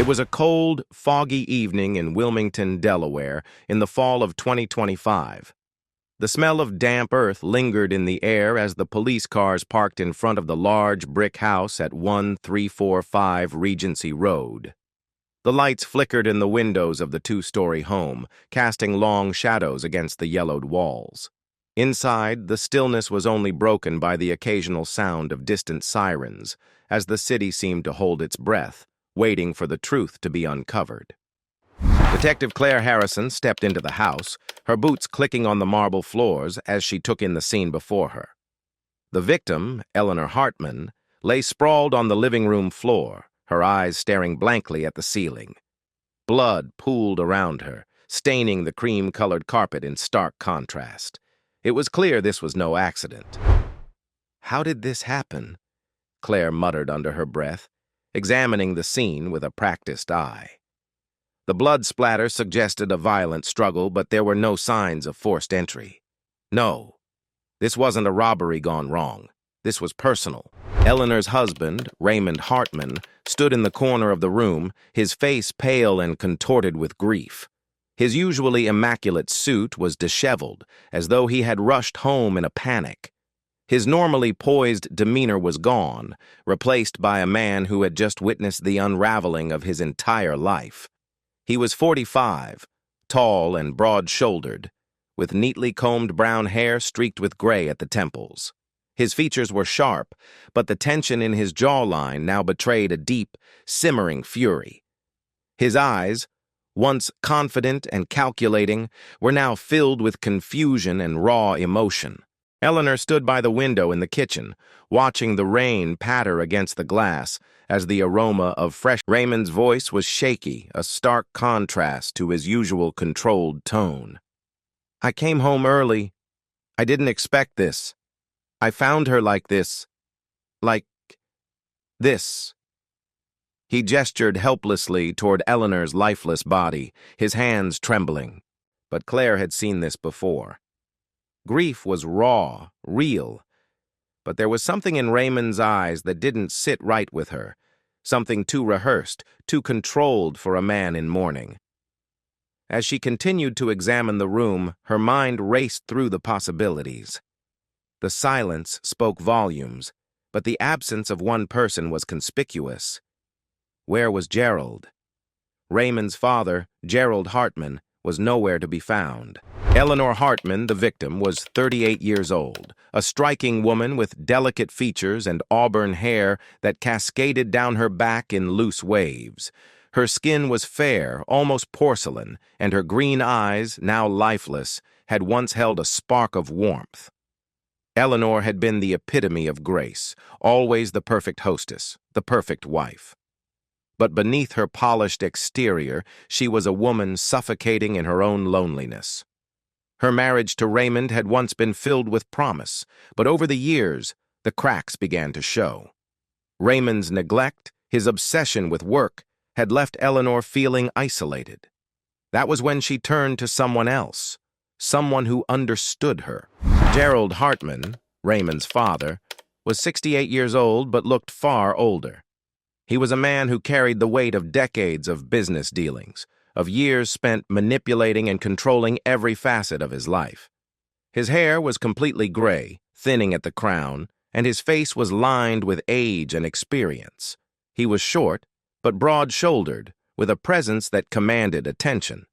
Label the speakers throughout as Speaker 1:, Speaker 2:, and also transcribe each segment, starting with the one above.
Speaker 1: It was a cold, foggy evening in Wilmington, Delaware, in the fall of 2025. The smell of damp earth lingered in the air as the police cars parked in front of the large brick house at 1345 Regency Road. The lights flickered in the windows of the two-story home, casting long shadows against the yellowed walls. Inside, the stillness was only broken by the occasional sound of distant sirens, as the city seemed to hold its breath, waiting for the truth to be uncovered. Detective Claire Harrison stepped into the house, her boots clicking on the marble floors as she took in the scene before her. The victim, Eleanor Hartman, lay sprawled on the living room floor, her eyes staring blankly at the ceiling. Blood pooled around her, staining the cream-colored carpet in stark contrast. It was clear this was no accident. "How did this happen?" Claire muttered under her breath, examining the scene with a practiced eye. The blood splatter suggested a violent struggle, but there were no signs of forced entry. No, this wasn't a robbery gone wrong. This was personal. Eleanor's husband, Raymond Hartman, stood in the corner of the room, his face pale and contorted with grief. His usually immaculate suit was disheveled, as though he had rushed home in a panic. His normally poised demeanor was gone, replaced by a man who had just witnessed the unraveling of his entire life. He was 45, tall and broad-shouldered, with neatly combed brown hair streaked with gray at the temples. His features were sharp, but the tension in his jawline now betrayed a deep, simmering fury. His eyes, once confident and calculating, were now filled with confusion and raw emotion. Eleanor stood by the window in the kitchen, watching the rain patter against the glass as the aroma of fresh. Raymond's voice was shaky, a stark contrast to his usual controlled tone. "I came home early. I didn't expect this. I found her like this. Like this." He gestured helplessly toward Eleanor's lifeless body, his hands trembling. But Claire had seen this before. Grief was raw, real, but there was something in Raymond's eyes that didn't sit right with her, something too rehearsed, too controlled for a man in mourning. As she continued to examine the room, her mind raced through the possibilities. The silence spoke volumes, but the absence of one person was conspicuous. Where was Gerald? Raymond's father, Gerald Hartman, was nowhere to be found. Eleanor Hartman, the victim, was 38 years old, a striking woman with delicate features and auburn hair that cascaded down her back in loose waves. Her skin was fair, almost porcelain, and her green eyes, now lifeless, had once held a spark of warmth. Eleanor had been the epitome of grace, always the perfect hostess, the perfect wife. But beneath her polished exterior, she was a woman suffocating in her own loneliness. Her marriage to Raymond had once been filled with promise, but over the years, the cracks began to show. Raymond's neglect, his obsession with work, had left Eleanor feeling isolated. That was when she turned to someone else, someone who understood her. Gerald Hartman, Raymond's father, was 68 years old but looked far older. He was a man who carried the weight of decades of business dealings, of years spent manipulating and controlling every facet of his life. His hair was completely gray, thinning at the crown, and his face was lined with age and experience. He was short, but broad-shouldered, with a presence that commanded attention.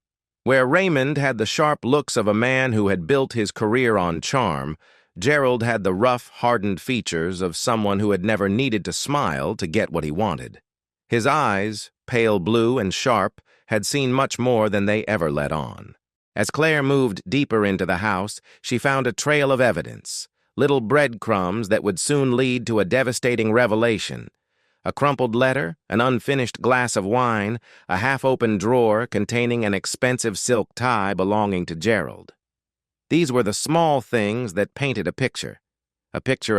Speaker 1: Where Raymond had the sharp looks of a man who had built his career on charm, Gerald had the rough, hardened features of someone who had never needed to smile to get what he wanted. His eyes, pale blue and sharp, had seen much more than they ever let on. As Claire moved deeper into the house, she found a trail of evidence, little breadcrumbs that would soon lead to a devastating revelation. A crumpled letter, an unfinished glass of wine, a half-open drawer containing an expensive silk tie belonging to Gerald. These were the small things that painted a picture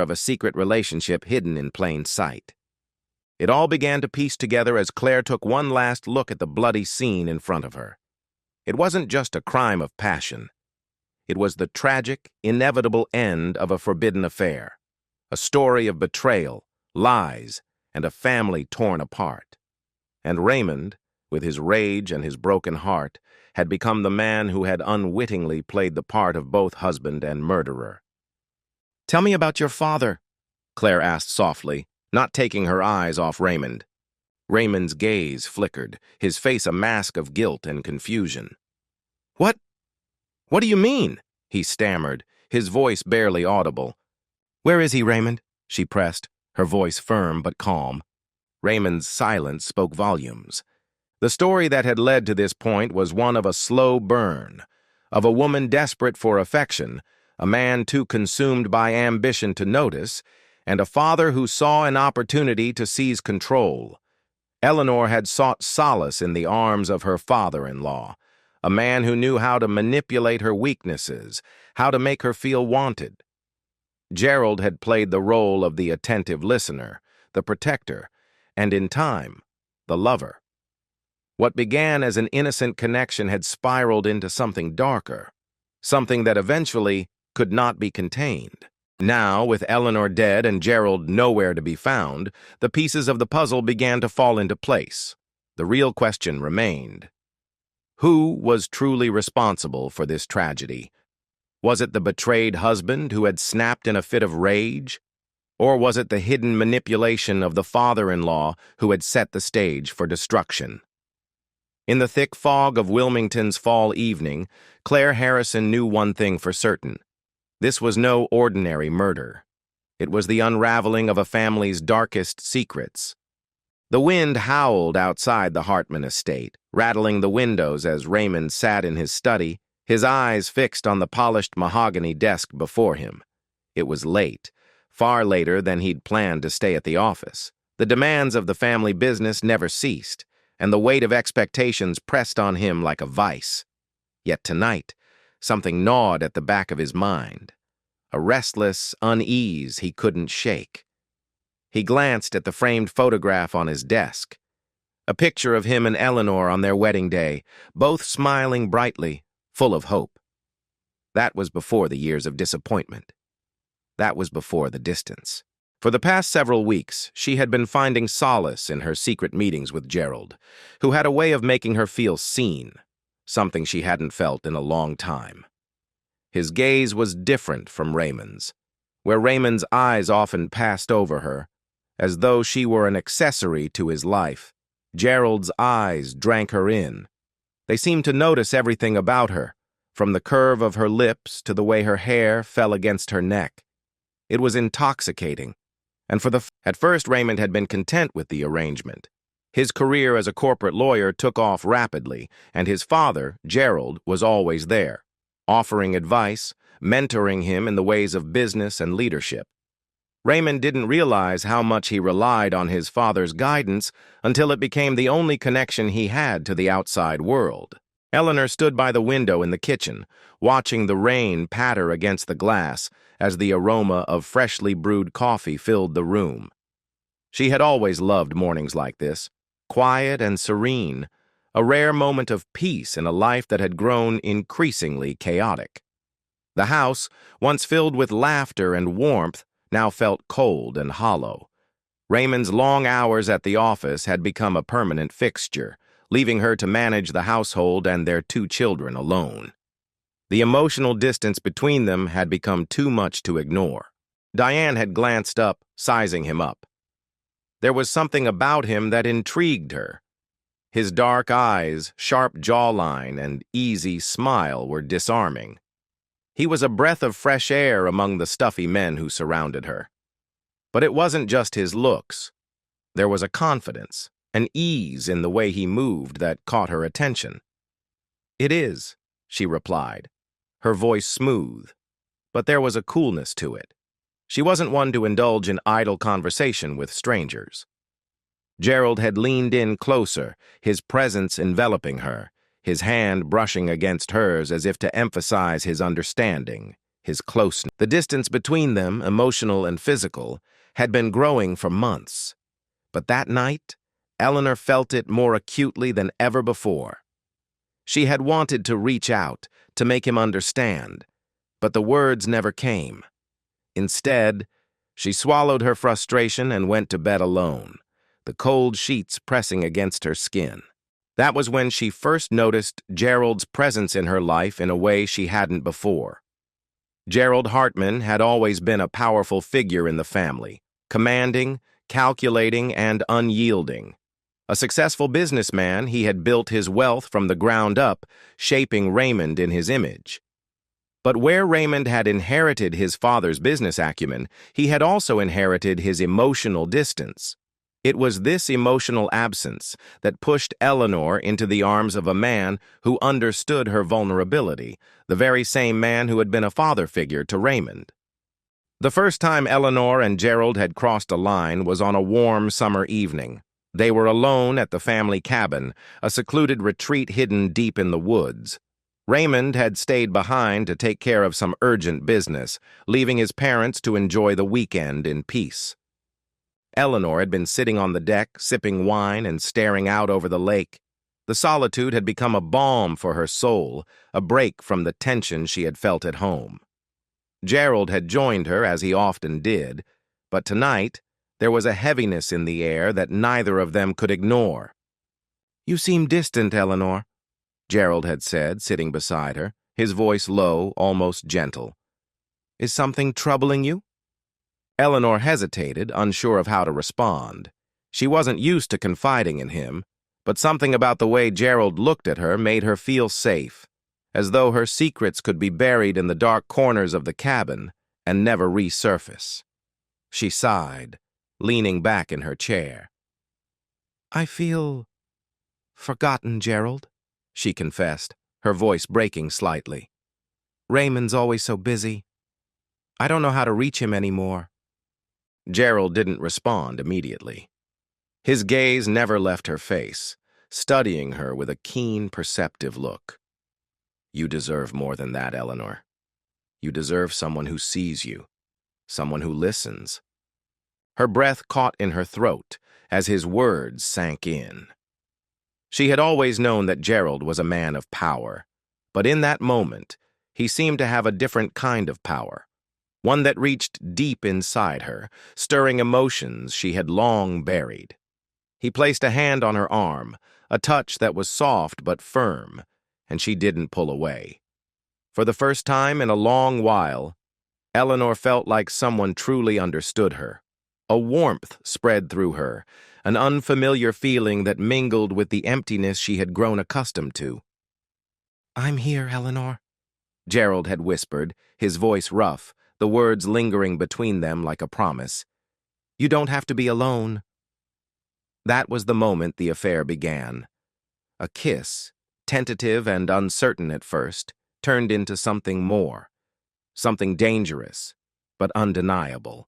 Speaker 1: of a secret relationship hidden in plain sight. It all began to piece together as Claire took one last look at the bloody scene in front of her. It wasn't just a crime of passion. It was the tragic, inevitable end of a forbidden affair, a story of betrayal, lies, and a family torn apart. And Raymond, with his rage and his broken heart, had become the man who had unwittingly played the part of both husband and murderer. "Tell me about your father," Claire asked softly, not taking her eyes off Raymond. Raymond's gaze flickered, his face a mask of guilt and confusion. What do you mean?" he stammered, his voice barely audible. "Where is he, Raymond?" she pressed, her voice firm but calm. Raymond's silence spoke volumes. The story that had led to this point was one of a slow burn, of a woman desperate for affection, a man too consumed by ambition to notice, and a father who saw an opportunity to seize control. Eleanor had sought solace in the arms of her father-in-law, a man who knew how to manipulate her weaknesses, how to make her feel wanted. Gerald had played the role of the attentive listener, the protector, and in time, the lover. What began as an innocent connection had spiraled into something darker, something that eventually could not be contained. Now, with Eleanor dead and Gerald nowhere to be found, the pieces of the puzzle began to fall into place. The real question remained. Who was truly responsible for this tragedy? Was it the betrayed husband who had snapped in a fit of rage? Or was it the hidden manipulation of the father-in-law who had set the stage for destruction? In the thick fog of Wilmington's fall evening, Claire Harrison knew one thing for certain. This was no ordinary murder. It was the unraveling of a family's darkest secrets. The wind howled outside the Hartman estate, rattling the windows as Raymond sat in his study, his eyes fixed on the polished mahogany desk before him. It was late, far later than he'd planned to stay at the office. The demands of the family business never ceased, and the weight of expectations pressed on him like a vice. Yet tonight, something gnawed at the back of his mind, a restless unease he couldn't shake. He glanced at the framed photograph on his desk, a picture of him and Eleanor on their wedding day, both smiling brightly, full of hope. That was before the years of disappointment. That was before the distance. For the past several weeks, she had been finding solace in her secret meetings with Gerald, who had a way of making her feel seen, something she hadn't felt in a long time. His gaze was different from Raymond's, where Raymond's eyes often passed over her, as though she were an accessory to his life. Gerald's eyes drank her in. They seemed to notice everything about her, from the curve of her lips to the way her hair fell against her neck. It was intoxicating, and at first Raymond had been content with the arrangement. His career as a corporate lawyer took off rapidly, and his father, Gerald, was always there, offering advice, mentoring him in the ways of business and leadership. Raymond didn't realize how much he relied on his father's guidance until it became the only connection he had to the outside world. Eleanor stood by the window in the kitchen, watching the rain patter against the glass as the aroma of freshly brewed coffee filled the room. She had always loved mornings like this, quiet and serene, a rare moment of peace in a life that had grown increasingly chaotic. The house, once filled with laughter and warmth, now felt cold and hollow. Raymond's long hours at the office had become a permanent fixture, leaving her to manage the household and their 2 children alone. The emotional distance between them had become too much to ignore. Diane had glanced up, sizing him up. There was something about him that intrigued her. His dark eyes, sharp jawline, and easy smile were disarming. He was a breath of fresh air among the stuffy men who surrounded her. But it wasn't just his looks. There was a confidence, an ease in the way he moved that caught her attention. "It is," she replied, her voice smooth, but there was a coolness to it. She wasn't one to indulge in idle conversation with strangers. Gerald had leaned in closer, his presence enveloping her, his hand brushing against hers as if to emphasize his understanding, his closeness. The distance between them, emotional and physical, had been growing for months. But that night, Eleanor felt it more acutely than ever before. She had wanted to reach out, to make him understand, but the words never came. Instead, she swallowed her frustration and went to bed alone, the cold sheets pressing against her skin. That was when she first noticed Gerald's presence in her life in a way she hadn't before. Gerald Hartman had always been a powerful figure in the family, commanding, calculating, and unyielding. A successful businessman, he had built his wealth from the ground up, shaping Raymond in his image. But where Raymond had inherited his father's business acumen, he had also inherited his emotional distance. It was this emotional absence that pushed Eleanor into the arms of a man who understood her vulnerability, the very same man who had been a father figure to Raymond. The first time Eleanor and Gerald had crossed a line was on a warm summer evening. They were alone at the family cabin, a secluded retreat hidden deep in the woods. Raymond had stayed behind to take care of some urgent business, leaving his parents to enjoy the weekend in peace. Eleanor had been sitting on the deck, sipping wine and staring out over the lake. The solitude had become a balm for her soul, a break from the tension she had felt at home. Gerald had joined her, as he often did, but tonight there was a heaviness in the air that neither of them could ignore. "You seem distant, Eleanor," Gerald had said, sitting beside her, his voice low, almost gentle. "Is something troubling you?" Eleanor hesitated, unsure of how to respond. She wasn't used to confiding in him, but something about the way Gerald looked at her made her feel safe, as though her secrets could be buried in the dark corners of the cabin and never resurface. She sighed, leaning back in her chair. "I feel forgotten, Gerald," she confessed, her voice breaking slightly. "Raymond's always so busy. I don't know how to reach him anymore." Gerald didn't respond immediately. His gaze never left her face, studying her with a keen, perceptive look. "You deserve more than that, Eleanor. You deserve someone who sees you, someone who listens." Her breath caught in her throat as his words sank in. She had always known that Gerald was a man of power, but in that moment, he seemed to have a different kind of power, one that reached deep inside her, stirring emotions she had long buried. He placed a hand on her arm, a touch that was soft but firm, and she didn't pull away. For the first time in a long while, Eleanor felt like someone truly understood her. A warmth spread through her, an unfamiliar feeling that mingled with the emptiness she had grown accustomed to. "I'm here, Eleanor," Gerald had whispered, his voice rough, the words lingering between them like a promise. "You don't have to be alone." That was the moment the affair began. A kiss, tentative and uncertain at first, turned into something more, something dangerous, but undeniable.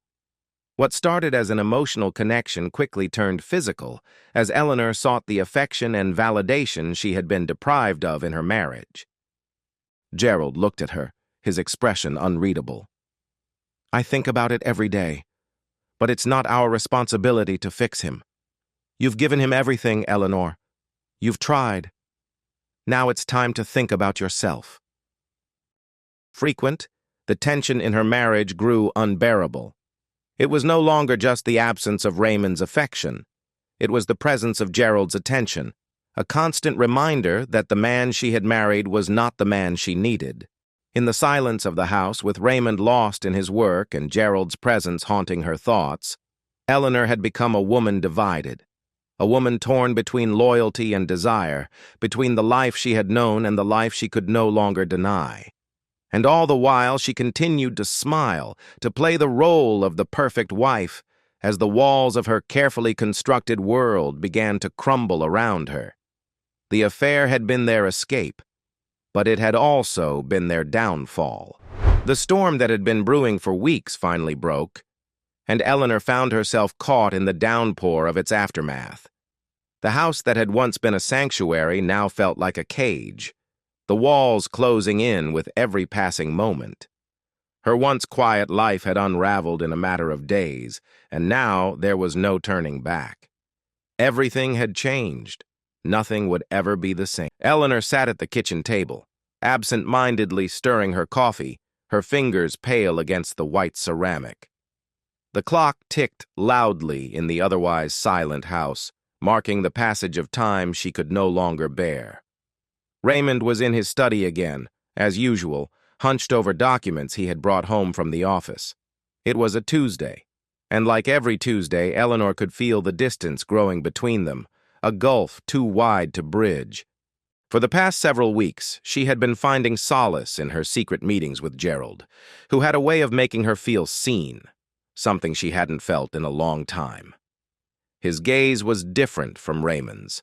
Speaker 1: What started as an emotional connection quickly turned physical, as Eleanor sought the affection and validation she had been deprived of in her marriage. Gerald looked at her, his expression unreadable. "I think about it every day, but it's not our responsibility to fix him. You've given him everything, Eleanor. You've tried. Now it's time to think about yourself." Frequent, the tension in her marriage grew unbearable. It was no longer just the absence of Raymond's affection. It was the presence of Gerald's attention, a constant reminder that the man she had married was not the man she needed. In the silence of the house, with Raymond lost in his work and Gerald's presence haunting her thoughts, Eleanor had become a woman divided, a woman torn between loyalty and desire, between the life she had known and the life she could no longer deny. And all the while she continued to smile, to play the role of the perfect wife, as the walls of her carefully constructed world began to crumble around her. The affair had been their escape, but it had also been their downfall. The storm that had been brewing for weeks finally broke, and Eleanor found herself caught in the downpour of its aftermath. The house that had once been a sanctuary now felt like a cage, the walls closing in with every passing moment. Her once quiet life had unraveled in a matter of days, and now there was no turning back. Everything had changed. Nothing would ever be the same. Eleanor sat at the kitchen table, absent-mindedly stirring her coffee, her fingers pale against the white ceramic. The clock ticked loudly in the otherwise silent house, marking the passage of time she could no longer bear. Raymond was in his study again, as usual, hunched over documents he had brought home from the office. It was a Tuesday, and like every Tuesday, Eleanor could feel the distance growing between them, a gulf too wide to bridge. For the past several weeks, she had been finding solace in her secret meetings with Gerald, who had a way of making her feel seen, something she hadn't felt in a long time. His gaze was different from Raymond's,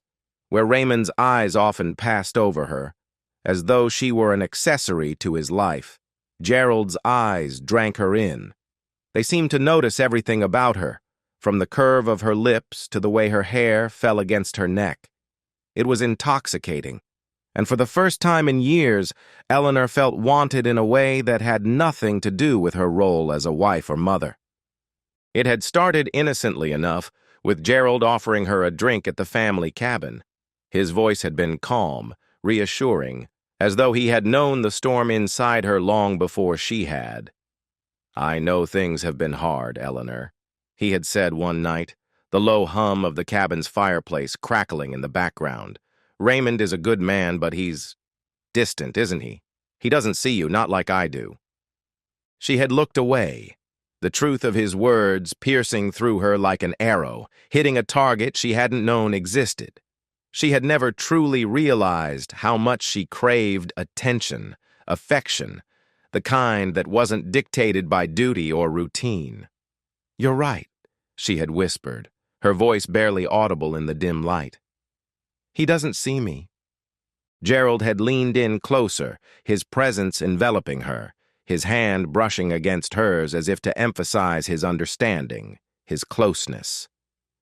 Speaker 1: where Raymond's eyes often passed over her, as though she were an accessory to his life. Gerald's eyes drank her in. They seemed to notice everything about her, from the curve of her lips to the way her hair fell against her neck. It was intoxicating, and for the first time in years, Eleanor felt wanted in a way that had nothing to do with her role as a wife or mother. It had started innocently enough, with Gerald offering her a drink at the family cabin. His voice had been calm, reassuring, as though he had known the storm inside her long before she had. "I know things have been hard, Eleanor," he had said one night, the low hum of the cabin's fireplace crackling in the background. "Raymond is a good man, but he's distant, isn't he? He doesn't see you, not like I do." She had looked away, the truth of his words piercing through her like an arrow, hitting a target she hadn't known existed. She had never truly realized how much she craved attention, affection, the kind that wasn't dictated by duty or routine. "You're right," she had whispered, her voice barely audible in the dim light. "He doesn't see me." Gerald had leaned in closer, his presence enveloping her, his hand brushing against hers as if to emphasize his understanding, his closeness.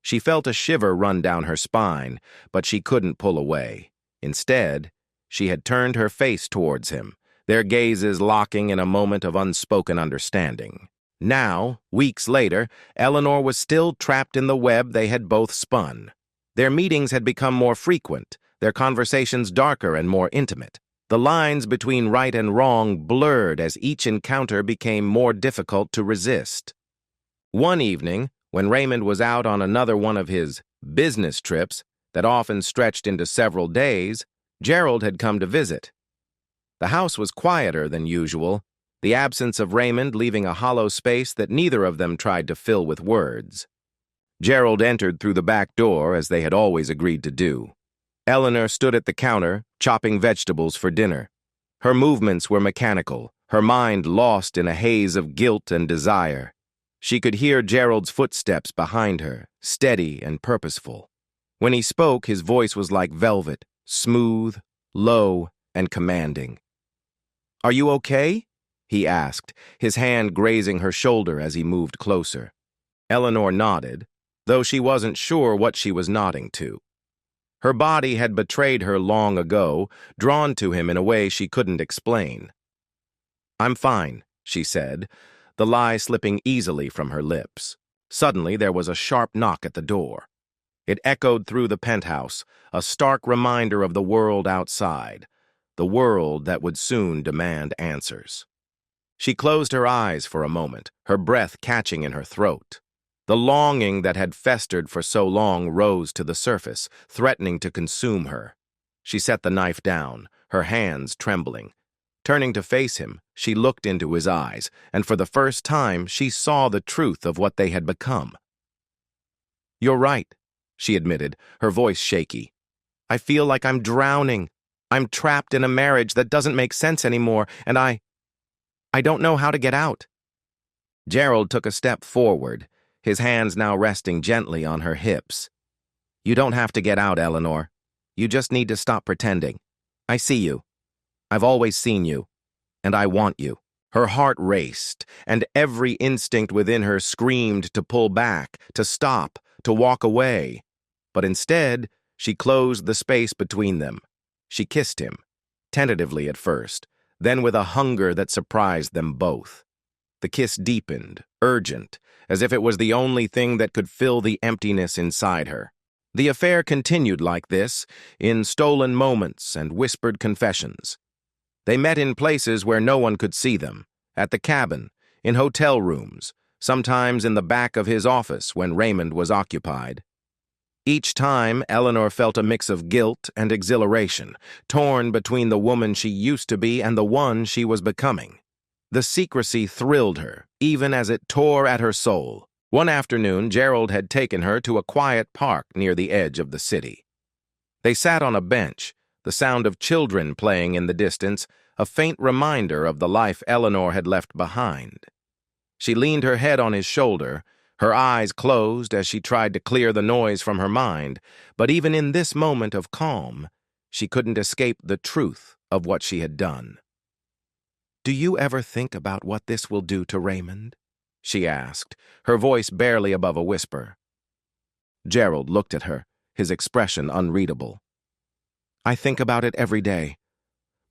Speaker 1: She felt a shiver run down her spine, but she couldn't pull away. Instead, she had turned her face towards him, their gazes locking in a moment of unspoken understanding. Now, weeks later, Eleanor was still trapped in the web they had both spun. Their meetings had become more frequent, their conversations darker and more intimate. The lines between right and wrong blurred as each encounter became more difficult to resist. One evening, when Raymond was out on another one of his business trips that often stretched into several days, Gerald had come to visit. The house was quieter than usual, the absence of Raymond leaving a hollow space that neither of them tried to fill with words. Gerald entered through the back door, as they had always agreed to do. Eleanor stood at the counter, chopping vegetables for dinner. Her movements were mechanical, her mind lost in a haze of guilt and desire. She could hear Gerald's footsteps behind her, steady and purposeful. When he spoke, his voice was like velvet, smooth, low, and commanding. "Are you okay?" he asked, his hand grazing her shoulder as he moved closer. Eleanor nodded, though she wasn't sure what she was nodding to. Her body had betrayed her long ago, drawn to him in a way she couldn't explain. "I'm fine," she said, the lie slipping easily from her lips. Suddenly, there was a sharp knock at the door. It echoed through the penthouse, a stark reminder of the world outside, the world that would soon demand answers. She closed her eyes for a moment, her breath catching in her throat. The longing that had festered for so long rose to the surface, threatening to consume her. She set the knife down, her hands trembling. Turning to face him, she looked into his eyes, and for the first time she saw the truth of what they had become. "You're right," she admitted, her voice shaky. "I feel like I'm drowning. I'm trapped in a marriage that doesn't make sense anymore, and I don't know how to get out." Gerald took a step forward, his hands now resting gently on her hips. "You don't have to get out, Eleanor. You just need to stop pretending. I see you. I've always seen you. And I want you." Her heart raced, and every instinct within her screamed to pull back, to stop, to walk away. But instead, she closed the space between them. She kissed him, tentatively at first, then with a hunger that surprised them both. The kiss deepened, urgent, as if it was the only thing that could fill the emptiness inside her. The affair continued like this, in stolen moments and whispered confessions. They met in places where no one could see them, at the cabin, in hotel rooms, sometimes in the back of his office when Raymond was occupied. Each time, Eleanor felt a mix of guilt and exhilaration, torn between the woman she used to be and the one she was becoming. The secrecy thrilled her, even as it tore at her soul. One afternoon, Gerald had taken her to a quiet park near the edge of the city. They sat on a bench, the sound of children playing in the distance, a faint reminder of the life Eleanor had left behind. She leaned her head on his shoulder, her eyes closed as she tried to clear the noise from her mind, but even in this moment of calm, she couldn't escape the truth of what she had done. "Do you ever think about what this will do to Raymond?" she asked, her voice barely above a whisper. Gerald looked at her, his expression unreadable. "I think about it every day,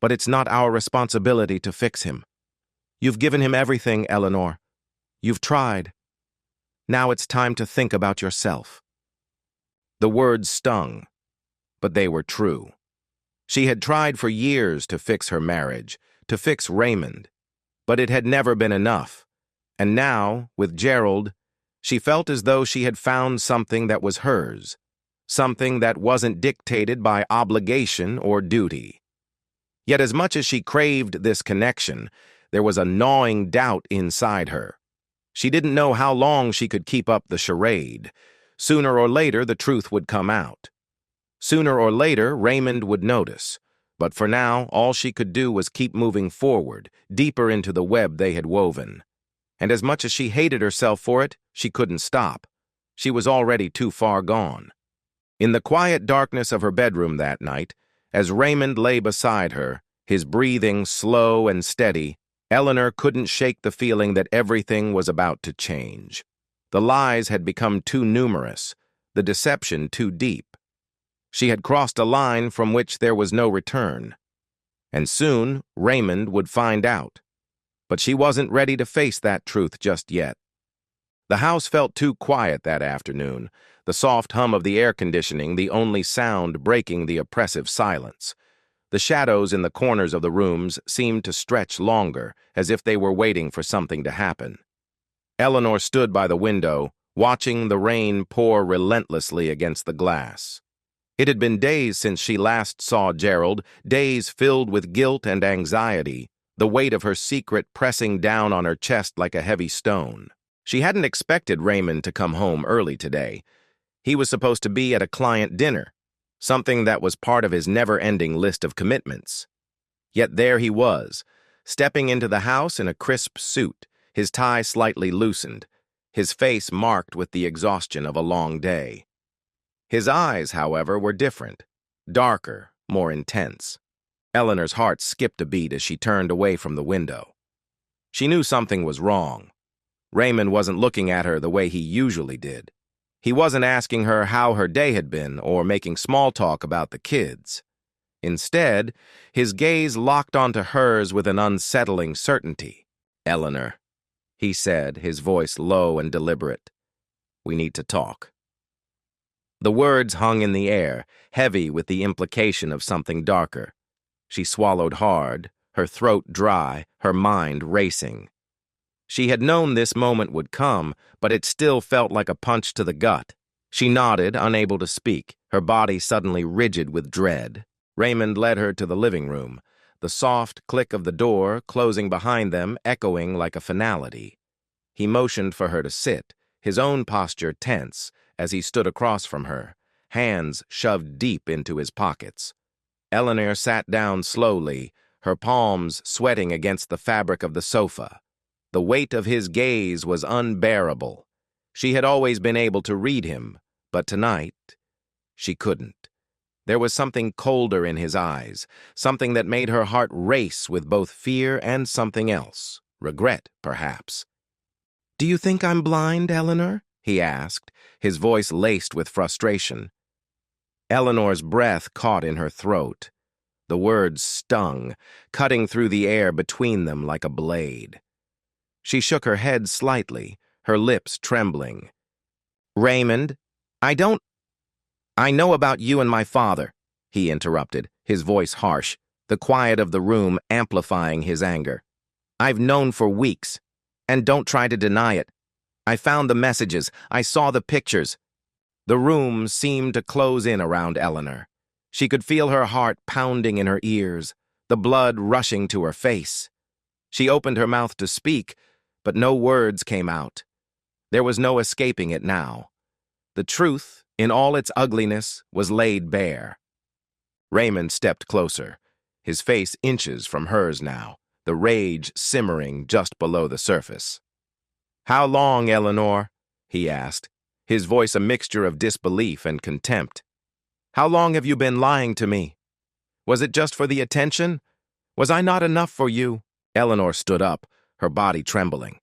Speaker 1: but it's not our responsibility to fix him. You've given him everything, Eleanor. You've tried. Now it's time to think about yourself." The words stung, but they were true. She had tried for years to fix her marriage, to fix Raymond, but it had never been enough. And now, with Gerald, she felt as though she had found something that was hers, something that wasn't dictated by obligation or duty. Yet as much as she craved this connection, there was a gnawing doubt inside her. She didn't know how long she could keep up the charade. Sooner or later, the truth would come out. Sooner or later, Raymond would notice. But for now, all she could do was keep moving forward, deeper into the web they had woven. And as much as she hated herself for it, she couldn't stop. She was already too far gone. In the quiet darkness of her bedroom that night, as Raymond lay beside her, his breathing slow and steady, Eleanor couldn't shake the feeling that everything was about to change. The lies had become too numerous, the deception too deep. She had crossed a line from which there was no return. And soon, Raymond would find out. But she wasn't ready to face that truth just yet. The house felt too quiet that afternoon, the soft hum of the air conditioning the only sound breaking the oppressive silence. The shadows in the corners of the rooms seemed to stretch longer, as if they were waiting for something to happen. Eleanor stood by the window, watching the rain pour relentlessly against the glass. It had been days since she last saw Gerald, days filled with guilt and anxiety, the weight of her secret pressing down on her chest like a heavy stone. She hadn't expected Raymond to come home early today. He was supposed to be at a client dinner, something that was part of his never-ending list of commitments. Yet there he was, stepping into the house in a crisp suit, his tie slightly loosened, his face marked with the exhaustion of a long day. His eyes, however, were different, darker, more intense. Eleanor's heart skipped a beat as she turned away from the window. She knew something was wrong. Raymond wasn't looking at her the way he usually did. He wasn't asking her how her day had been or making small talk about the kids. Instead, his gaze locked onto hers with an unsettling certainty. "Eleanor," he said, his voice low and deliberate, "we need to talk." The words hung in the air, heavy with the implication of something darker. She swallowed hard, her throat dry, her mind racing. She had known this moment would come, but it still felt like a punch to the gut. She nodded, unable to speak, her body suddenly rigid with dread. Raymond led her to the living room, the soft click of the door closing behind them echoing like a finality. He motioned for her to sit, his own posture tense, as he stood across from her, hands shoved deep into his pockets. Eleanor sat down slowly, her palms sweating against the fabric of the sofa. The weight of his gaze was unbearable. She had always been able to read him, but tonight, she couldn't. There was something colder in his eyes, something that made her heart race with both fear and something else, regret, perhaps. "Do you think I'm blind, Eleanor?" he asked, his voice laced with frustration. Eleanor's breath caught in her throat. The words stung, cutting through the air between them like a blade. She shook her head slightly, her lips trembling. "Raymond, I know about you and my father," he interrupted, his voice harsh, the quiet of the room amplifying his anger. "I've known for weeks, and don't try to deny it. I found the messages. I saw the pictures. The room seemed to close in around Eleanor. She could feel her heart pounding in her ears, the blood rushing to her face. She opened her mouth to speak, but no words came out. There was no escaping it now. The truth, in all its ugliness, was laid bare. Raymond stepped closer, his face inches from hers now, the rage simmering just below the surface. "How long, Eleanor?" he asked, his voice a mixture of disbelief and contempt. "How long have you been lying to me? Was it just for the attention? Was I not enough for you?" Eleanor stood up, her body trembling.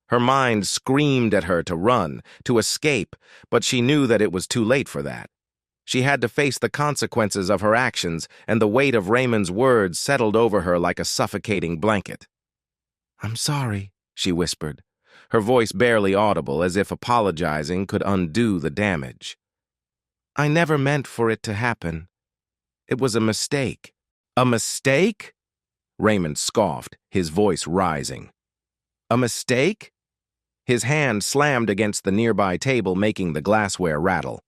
Speaker 1: Her mind screamed at her to run, to escape, but she knew that it was too late for that. She had to face the consequences of her actions, and the weight of Raymond's words settled over her like a suffocating blanket. "I'm sorry," she whispered, her voice barely audible, as if apologizing could undo the damage. "I never meant for it to happen. It was a mistake." "A mistake?" Raymond scoffed, his voice rising. "A mistake?" His hand slammed against the nearby table, making the glassware rattle.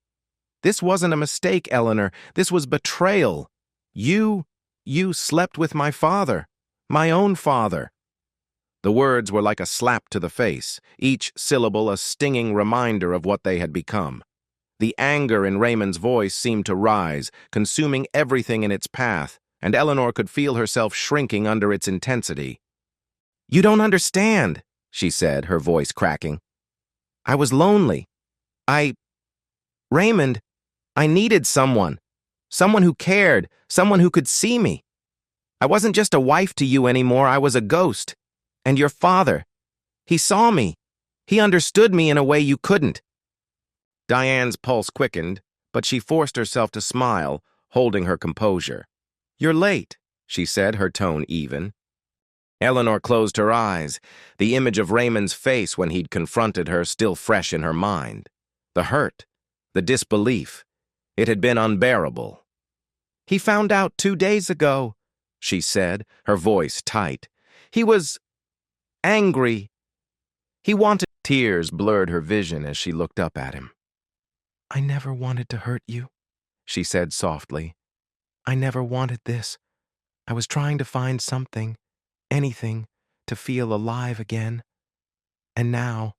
Speaker 1: "This wasn't a mistake, Eleanor. This was betrayal. You slept with my father, my own father." The words were like a slap to the face, each syllable a stinging reminder of what they had become. The anger in Raymond's voice seemed to rise, consuming everything in its path, and Eleanor could feel herself shrinking under its intensity. "You don't understand," she said, her voice cracking. "I was lonely. Raymond, I needed someone who cared, someone who could see me. I wasn't just a wife to you anymore, I was a ghost. And your father, he saw me. He understood me in a way you couldn't." Diane's pulse quickened, but she forced herself to smile, holding her composure. "You're late," she said, her tone even. Eleanor closed her eyes, the image of Raymond's face when he'd confronted her still fresh in her mind. The hurt, the disbelief, it had been unbearable. "He found out 2 days ago," she said, her voice tight. "He was angry. He wanted—" Tears blurred her vision as she looked up at him. "I never wanted to hurt you," she said softly. "I never wanted this. I was trying to find something, anything, to feel alive again. And now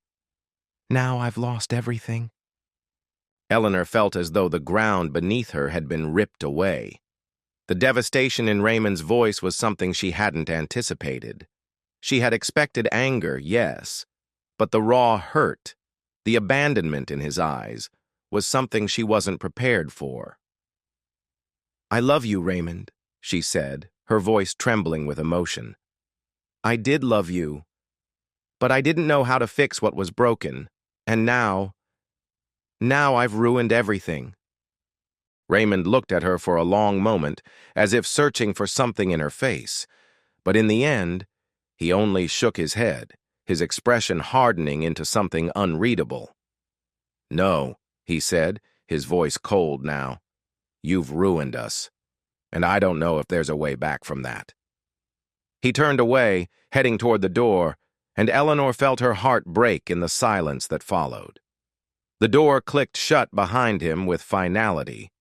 Speaker 1: I've lost everything." Eleanor felt as though the ground beneath her had been ripped away. The devastation in Raymond's voice was something she hadn't anticipated. She had expected anger, yes, but the raw hurt, the abandonment in his eyes, was something she wasn't prepared for. "I love you, Raymond," she said, her voice trembling with emotion. "I did love you, but I didn't know how to fix what was broken, and now I've ruined everything." Raymond looked at her for a long moment, as if searching for something in her face, but in the end, he only shook his head, his expression hardening into something unreadable. "No," he said, his voice cold now. "You've ruined us, and I don't know if there's a way back from that." He turned away, heading toward the door, and Eleanor felt her heart break in the silence that followed. The door clicked shut behind him with finality,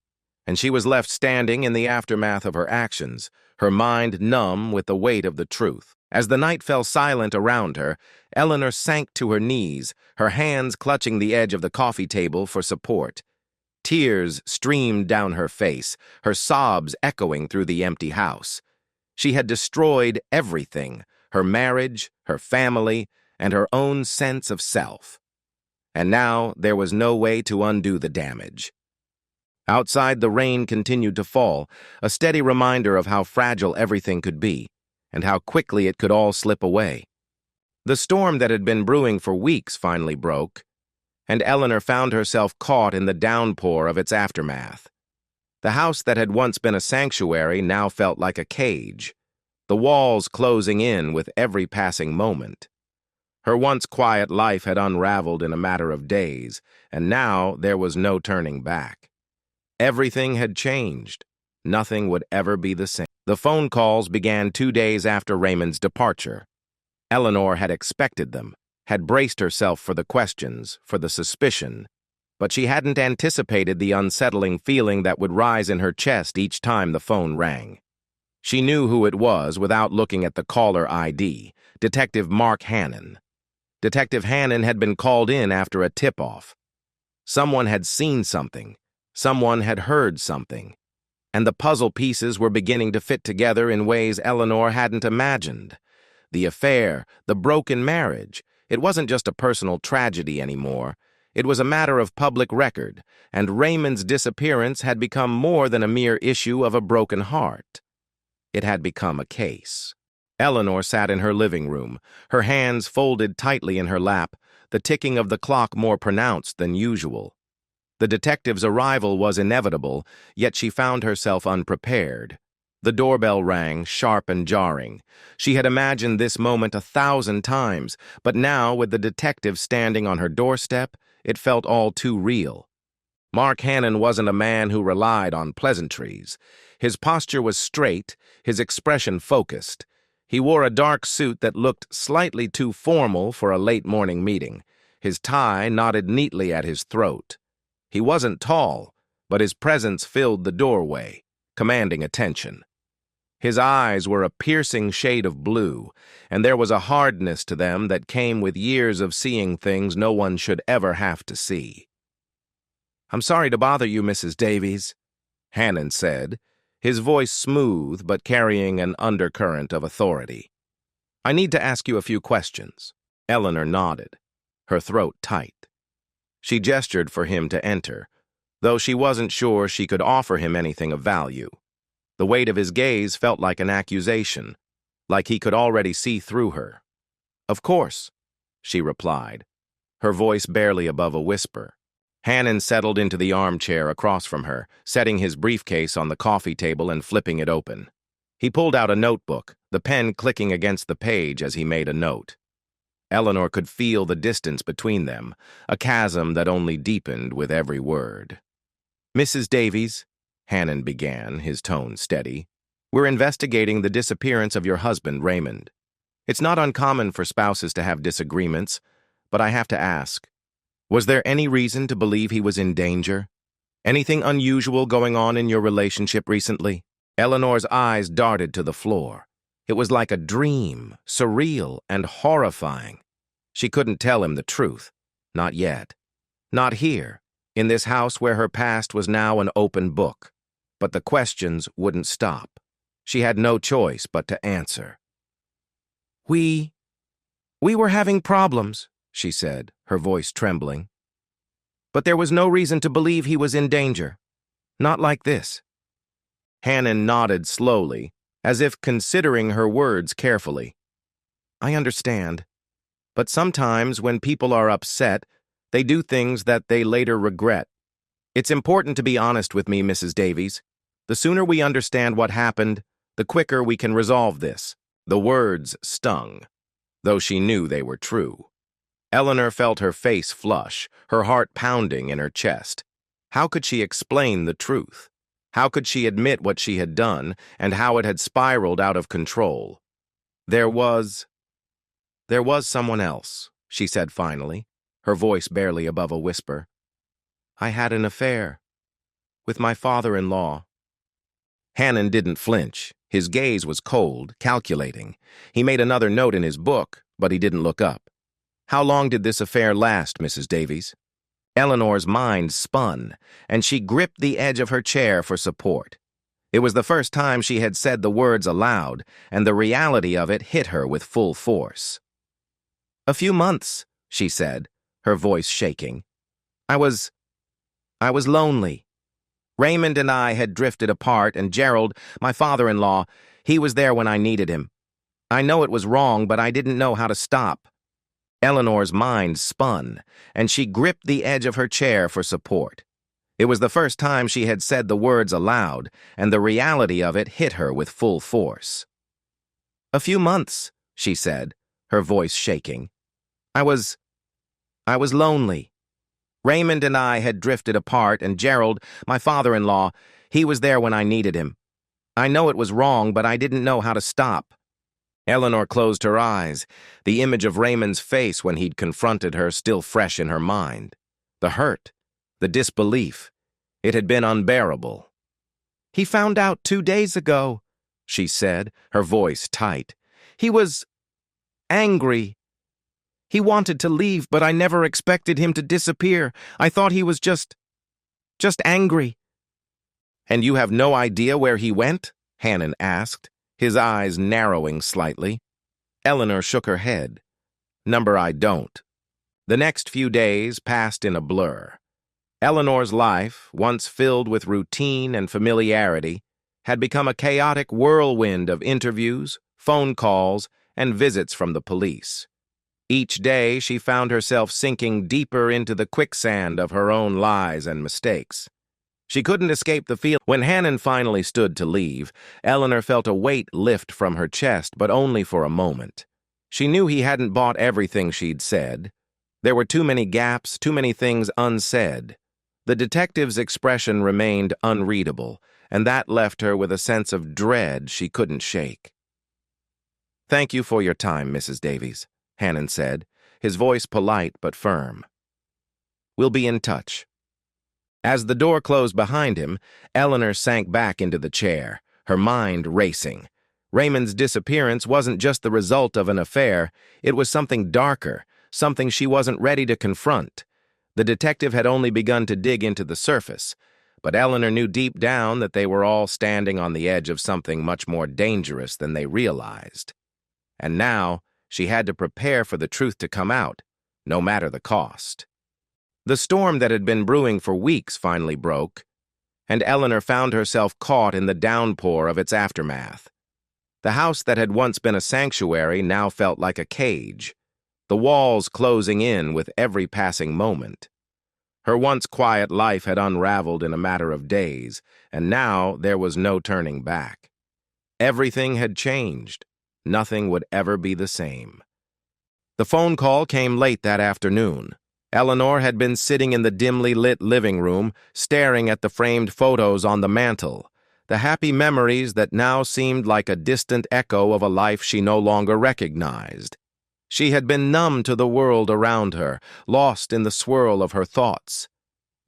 Speaker 1: and she was left standing in the aftermath of her actions, her mind numb with the weight of the truth. As the night fell silent around her, Eleanor sank to her knees, her hands clutching the edge of the coffee table for support. Tears streamed down her face, her sobs echoing through the empty house. She had destroyed everything, her marriage, her family, and her own sense of self. And now there was no way to undo the damage. Outside, the rain continued to fall, a steady reminder of how fragile everything could be, and how quickly it could all slip away. The storm that had been brewing for weeks finally broke, and Eleanor found herself caught in the downpour of its aftermath. The house that had once been a sanctuary now felt like a cage, the walls closing in with every passing moment. Her once quiet life had unraveled in a matter of days, and now there was no turning back. Everything had changed. Nothing would ever be the same. The phone calls began 2 days after Raymond's departure. Eleanor had expected them, had braced herself for the questions, for the suspicion, but she hadn't anticipated the unsettling feeling that would rise in her chest each time the phone rang. She knew who it was without looking at the caller ID, Detective Mark Hannon. Detective Hannon had been called in after a tip-off. Someone had seen something. Someone had heard something. And the puzzle pieces were beginning to fit together in ways Eleanor hadn't imagined. The affair, the broken marriage, it wasn't just a personal tragedy anymore. It was a matter of public record, and Raymond's disappearance had become more than a mere issue of a broken heart. It had become a case. Eleanor sat in her living room, her hands folded tightly in her lap, the ticking of the clock more pronounced than usual. The detective's arrival was inevitable, yet she found herself unprepared. The doorbell rang, sharp and jarring. She had imagined this moment 1,000 times, but now, with the detective standing on her doorstep, it felt all too real. Mark Hannon wasn't a man who relied on pleasantries. His posture was straight, his expression focused. He wore a dark suit that looked slightly too formal for a late-morning meeting. His tie knotted neatly at his throat. He wasn't tall, but his presence filled the doorway, commanding attention. His eyes were a piercing shade of blue, and there was a hardness to them that came with years of seeing things no one should ever have to see. "I'm sorry to bother you, Mrs. Davies," Hannon said, his voice smooth but carrying an undercurrent of authority. "I need to ask you a few questions." Eleanor nodded, her throat tight. She gestured for him to enter, though she wasn't sure she could offer him anything of value. The weight of his gaze felt like an accusation, like he could already see through her. "Of course," she replied, her voice barely above a whisper. Hannon settled into the armchair across from her, setting his briefcase on the coffee table and flipping it open. He pulled out a notebook, the pen clicking against the page as he made a note. Eleanor could feel the distance between them, a chasm that only deepened with every word. "Mrs. Davies," Hannon began, his tone steady, "we're investigating the disappearance of your husband, Raymond. It's not uncommon for spouses to have disagreements, but I have to ask, was there any reason to believe he was in danger? Anything unusual going on in your relationship recently?" Eleanor's eyes darted to the floor. It was like a dream, surreal and horrifying. She couldn't tell him the truth. Not yet. Not here, in this house where her past was now an open book. But the questions wouldn't stop. She had no choice but to answer. We were having problems," she said, her voice trembling. "But there was no reason to believe he was in danger. Not like this." Hannon nodded slowly, as if considering her words carefully. "I understand. But sometimes when people are upset, they do things that they later regret. It's important to be honest with me, Mrs. Davies. The sooner we understand what happened, the quicker we can resolve this." The words stung, though she knew they were true. Eleanor felt her face flush, her heart pounding in her chest. How could she explain the truth? How could she admit what she had done and how it had spiraled out of control? There was someone else," she said finally, her voice barely above a whisper. "I had an affair with my father-in-law." Hannon didn't flinch. His gaze was cold, calculating. He made another note in his book, but he didn't look up. "How long did this affair last, Mrs. Davies?" Eleanor's mind spun, and she gripped the edge of her chair for support. It was the first time she had said the words aloud, and the reality of it hit her with full force. "A few months," she said, her voice shaking. I was lonely. Raymond and I had drifted apart, and Gerald, my father-in-law, he was there when I needed him. I know it was wrong, but I didn't know how to stop." Eleanor's mind spun, and she gripped the edge of her chair for support. It was the first time she had said the words aloud, and the reality of it hit her with full force. "A few months," she said, her voice shaking. I was lonely. Raymond and I had drifted apart, and Gerald, my father-in-law, he was there when I needed him. I know it was wrong, but I didn't know how to stop." Eleanor closed her eyes, the image of Raymond's face when he'd confronted her still fresh in her mind. The hurt, the disbelief, it had been unbearable. "He found out 2 days ago," she said, her voice tight. "He was angry. He wanted to leave, but I never expected him to disappear. I thought he was just angry." "And you have no idea where he went?" Hannon asked, his eyes narrowing slightly. Eleanor shook her head. "Number, I don't." The next few days passed in a blur. Eleanor's life, once filled with routine and familiarity, had become a chaotic whirlwind of interviews, phone calls, and visits from the police. Each day, she found herself sinking deeper into the quicksand of her own lies and mistakes. She couldn't escape the feeling. When Hannon finally stood to leave, Eleanor felt a weight lift from her chest, but only for a moment. She knew he hadn't bought everything she'd said. There were too many gaps, too many things unsaid. The detective's expression remained unreadable, and that left her with a sense of dread she couldn't shake. "Thank you for your time, Mrs. Davies," Hannon said, his voice polite but firm. "We'll be in touch." As the door closed behind him, Eleanor sank back into the chair, her mind racing. Raymond's disappearance wasn't just the result of an affair, it was something darker, something she wasn't ready to confront. The detective had only begun to dig into the surface, but Eleanor knew deep down that they were all standing on the edge of something much more dangerous than they realized. And now, she had to prepare for the truth to come out, no matter the cost. The storm that had been brewing for weeks finally broke, and Eleanor found herself caught in the downpour of its aftermath. The house that had once been a sanctuary now felt like a cage, the walls closing in with every passing moment. Her once quiet life had unraveled in a matter of days, and now there was no turning back. Everything had changed. Nothing would ever be the same. The phone call came late that afternoon. Eleanor had been sitting in the dimly lit living room, staring at the framed photos on the mantel, the happy memories that now seemed like a distant echo of a life she no longer recognized. She had been numb to the world around her, lost in the swirl of her thoughts.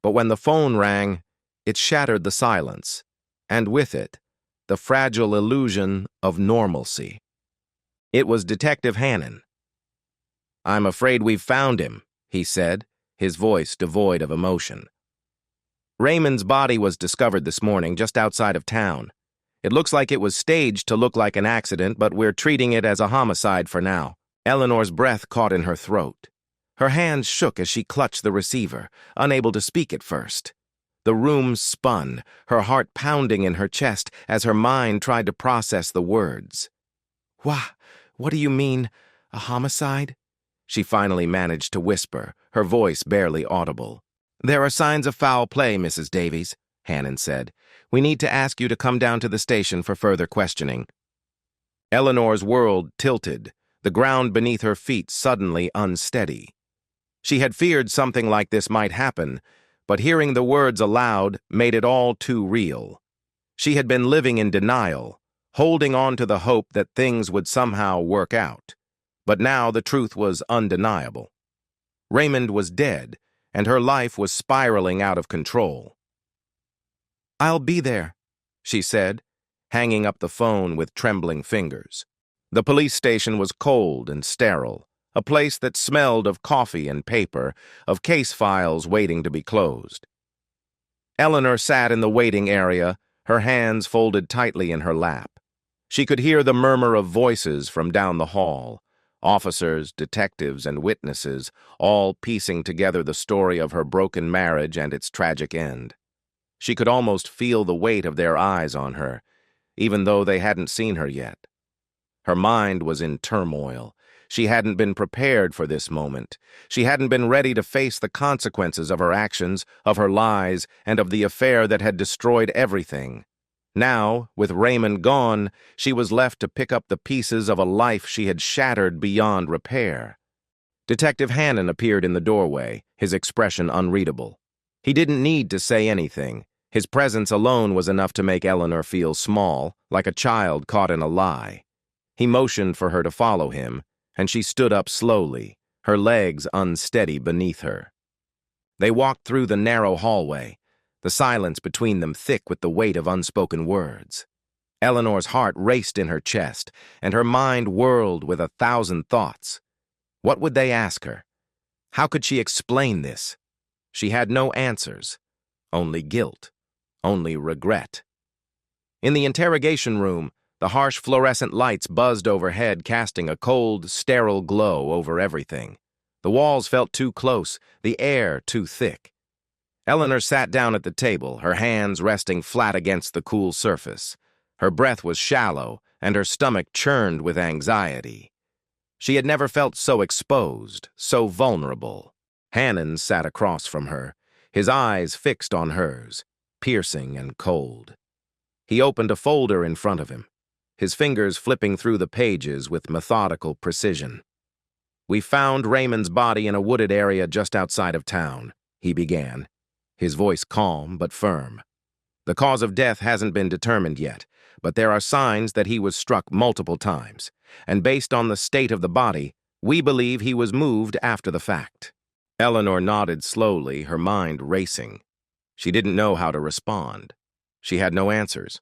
Speaker 1: But when the phone rang, it shattered the silence, and with it, the fragile illusion of normalcy. It was Detective Hannon. "I'm afraid we've found him," he said, his voice devoid of emotion. "Raymond's body was discovered this morning just outside of town. It looks like it was staged to look like an accident, but we're treating it as a homicide for now." Eleanor's breath caught in her throat. Her hands shook as she clutched the receiver, unable to speak at first. The room spun, her heart pounding in her chest as her mind tried to process the words. What do you mean, a homicide?" she finally managed to whisper, her voice barely audible. "There are signs of foul play, Mrs. Davies," Hannon said. "We need to ask you to come down to the station for further questioning." Eleanor's world tilted, the ground beneath her feet suddenly unsteady. She had feared something like this might happen, but hearing the words aloud made it all too real. She had been living in denial, holding on to the hope that things would somehow work out. But now the truth was undeniable. Raymond was dead, and her life was spiraling out of control. "I'll be there," she said, hanging up the phone with trembling fingers. The police station was cold and sterile, a place that smelled of coffee and paper, of case files waiting to be closed. Eleanor sat in the waiting area, her hands folded tightly in her lap. She could hear the murmur of voices from down the hall, officers, detectives, and witnesses, all piecing together the story of her broken marriage and its tragic end. She could almost feel the weight of their eyes on her, even though they hadn't seen her yet. Her mind was in turmoil. She hadn't been prepared for this moment. She hadn't been ready to face the consequences of her actions, of her lies, and of the affair that had destroyed everything. Now, with Raymond gone, she was left to pick up the pieces of a life she had shattered beyond repair. Detective Hannon appeared in the doorway, his expression unreadable. He didn't need to say anything. His presence alone was enough to make Eleanor feel small, like a child caught in a lie. He motioned for her to follow him, and she stood up slowly, her legs unsteady beneath her. They walked through the narrow hallway, the silence between them thick with the weight of unspoken words. Eleanor's heart raced in her chest, and her mind whirled with 1,000 thoughts. What would they ask her? How could she explain this? She had no answers, only guilt, only regret. In the interrogation room, the harsh fluorescent lights buzzed overhead, casting a cold, sterile glow over everything. The walls felt too close, the air too thick. Eleanor sat down at the table, her hands resting flat against the cool surface. Her breath was shallow, and her stomach churned with anxiety. She had never felt so exposed, so vulnerable. Hannon sat across from her, his eyes fixed on hers, piercing and cold. He opened a folder in front of him, his fingers flipping through the pages with methodical precision. "We found Raymond's body in a wooded area just outside of town," he began, his voice calm but firm. "The cause of death hasn't been determined yet, but there are signs that he was struck multiple times, and based on the state of the body, we believe he was moved after the fact." Eleanor nodded slowly, her mind racing. She didn't know how to respond. She had no answers,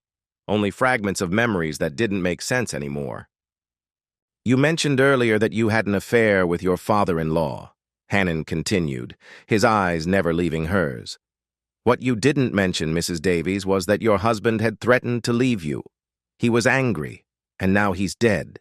Speaker 1: only fragments of memories that didn't make sense anymore. "You mentioned earlier that you had an affair with your father-in-law," Hannon continued, his eyes never leaving hers. "What you didn't mention, Mrs. Davies, was that your husband had threatened to leave you. He was angry, and now he's dead.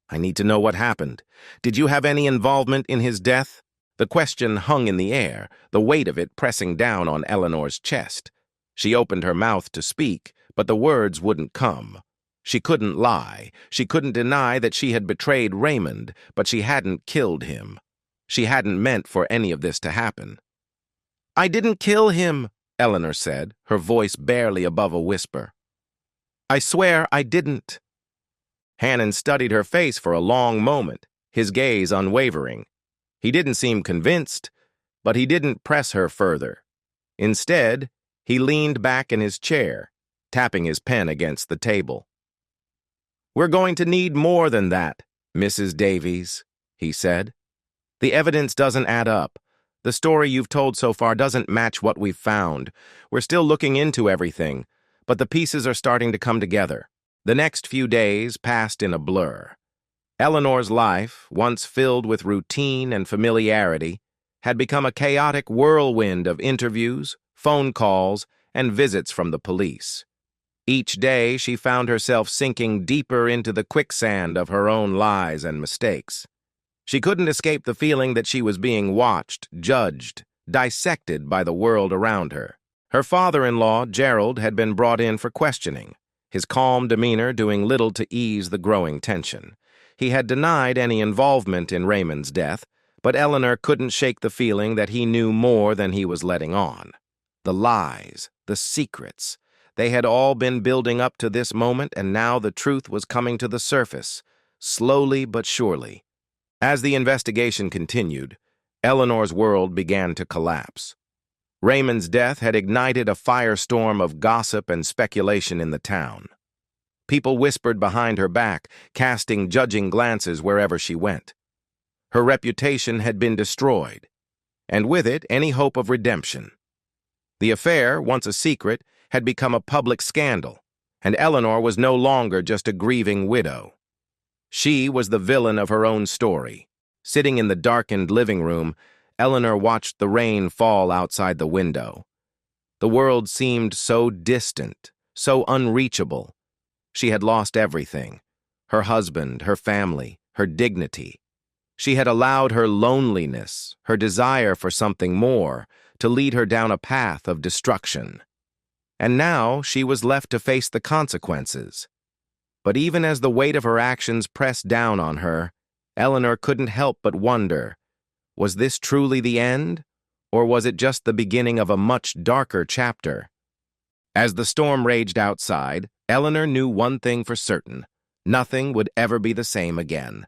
Speaker 1: I need to know what happened. Did you have any involvement in his death?" The question hung in the air, the weight of it pressing down on Eleanor's chest. She opened her mouth to speak, but the words wouldn't come. She couldn't lie. She couldn't deny that she had betrayed Raymond, but she hadn't killed him. She hadn't meant for any of this to happen. "I didn't kill him," Eleanor said, her voice barely above a whisper. "I swear I didn't." Hannon studied her face for a long moment, his gaze unwavering. He didn't seem convinced, but he didn't press her further. Instead, he leaned back in his chair, tapping his pen against the table. "We're going to need more than that, Mrs. Davies," he said. "The evidence doesn't add up. The story you've told so far doesn't match what we've found. We're still looking into everything, but the pieces are starting to come together." The next few days passed in a blur. Eleanor's life, once filled with routine and familiarity, had become a chaotic whirlwind of interviews, phone calls, and visits from the police. Each day, she found herself sinking deeper into the quicksand of her own lies and mistakes. She couldn't escape the feeling that she was being watched, judged, dissected by the world around her. Her father-in-law, Gerald, had been brought in for questioning, his calm demeanor doing little to ease the growing tension. He had denied any involvement in Raymond's death, but Eleanor couldn't shake the feeling that he knew more than he was letting on. The lies, the secrets, they had all been building up to this moment, and now the truth was coming to the surface, slowly but surely. As the investigation continued, Eleanor's world began to collapse. Raymond's death had ignited a firestorm of gossip and speculation in the town. People whispered behind her back, casting judging glances wherever she went. Her reputation had been destroyed, and with it any hope of redemption. The affair, once a secret, had become a public scandal, and Eleanor was no longer just a grieving widow. She was the villain of her own story. Sitting in the darkened living room, Eleanor watched the rain fall outside the window. The world seemed so distant, so unreachable. She had lost everything: her husband, her family, her dignity. She had allowed her loneliness, her desire for something more, to lead her down a path of destruction. And now she was left to face the consequences. But even as the weight of her actions pressed down on her, Eleanor couldn't help but wonder, was this truly the end, or was it just the beginning of a much darker chapter? As the storm raged outside, Eleanor knew one thing for certain: nothing would ever be the same again.